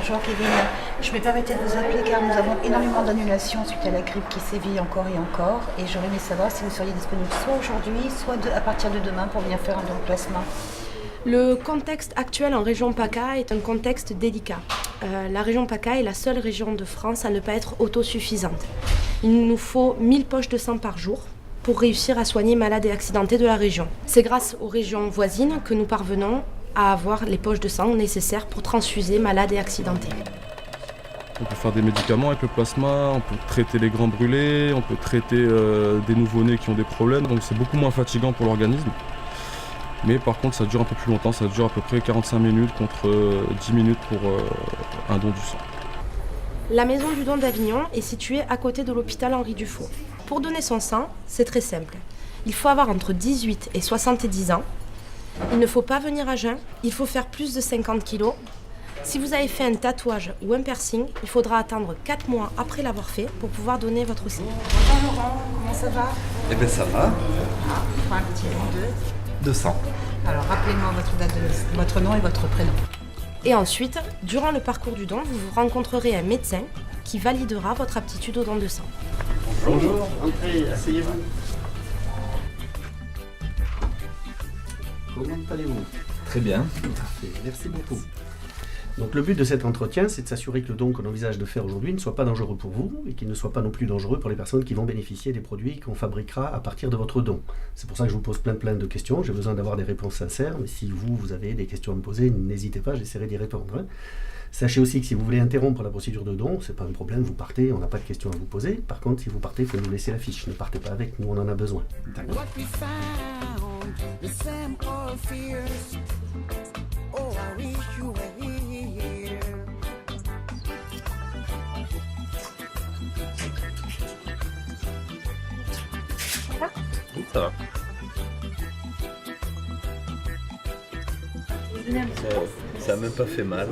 Bonjour Kevin, je me permettais de vous appeler car nous avons énormément d'annulations suite à la grippe qui sévit encore et encore et j'aurais aimé savoir si vous seriez disponible soit aujourd'hui, soit à partir de demain pour venir faire un don de plasma. Le contexte actuel en région PACA est un contexte délicat. La région PACA est la seule région de France à ne pas être autosuffisante. Il nous faut 1000 poches de sang par jour pour réussir à soigner malades et accidentés de la région. C'est grâce aux régions voisines que nous parvenons à avoir les poches de sang nécessaires pour transfuser malades et accidentés. On peut faire des médicaments avec le plasma, on peut traiter les grands brûlés, on peut traiter des nouveau-nés qui ont des problèmes, donc c'est beaucoup moins fatigant pour l'organisme. Mais par contre ça dure un peu plus longtemps, ça dure à peu près 45 minutes contre 10 minutes pour un don du sang. La maison du don d'Avignon est située à côté de l'hôpital Henri Dufault. Pour donner son sang, c'est très simple. Il faut avoir entre 18 et 70 ans. Il ne faut pas venir à jeun, il faut faire plus de 50 kg. Si vous avez fait un tatouage ou un piercing, il faudra attendre 4 mois après l'avoir fait pour pouvoir donner votre sang. Bonjour Laurent, comment ça va? Eh bien ça va. Pour un petit don de... 200. Alors rappelez-moi votre nom et votre prénom. Et ensuite, durant le parcours du don, vous rencontrerez un médecin qui validera votre aptitude au don de sang. Bonjour, entrez, asseyez-vous. Comment allez-vous? Très bien. Parfait, merci beaucoup. Donc le but de cet entretien, c'est de s'assurer que le don qu'on envisage de faire aujourd'hui ne soit pas dangereux pour vous et qu'il ne soit pas non plus dangereux pour les personnes qui vont bénéficier des produits qu'on fabriquera à partir de votre don. C'est pour ça que je vous pose plein de questions. J'ai besoin d'avoir des réponses sincères, mais si vous avez des questions à me poser, n'hésitez pas, j'essaierai d'y répondre. Sachez aussi que si vous voulez interrompre la procédure de don, c'est pas un problème, vous partez, on n'a pas de questions à vous poser. Par contre, si vous partez, il faut nous laisser la fiche. Ne partez pas avec, nous on en a besoin. D'accord. Oui, ça va. Ça a même pas fait mal.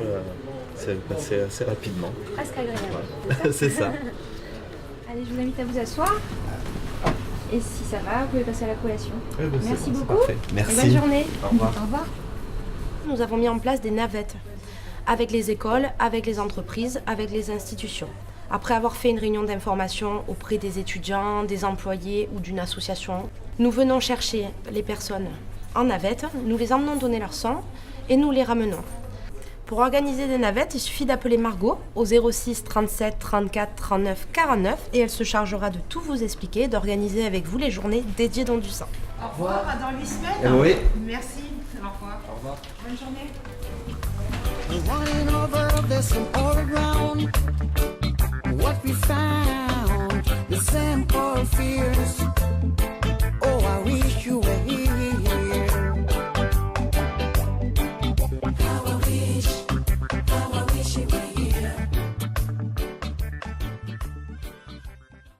C'est passé assez rapidement. Presque agréable. Voilà. C'est ça. Allez, je vous invite à vous asseoir. Et si ça va, vous pouvez passer à la collation. Merci beaucoup. Parfait. Merci. Et bonne journée. Au revoir. Au revoir. Nous avons mis en place des navettes avec les écoles, avec les entreprises, avec les institutions. Après avoir fait une réunion d'information auprès des étudiants, des employés ou d'une association, nous venons chercher les personnes en navette, nous les emmenons donner leur sang et nous les ramenons. Pour organiser des navettes, il suffit d'appeler Margot au 06 37 34 39 49 et elle se chargera de tout vous expliquer, d'organiser avec vous les journées dédiées don du sang. Au revoir, dans 8 semaines. Oui. Merci, au revoir. Au revoir. Bonne journée. Running over this and all around. What we found, the same old fears.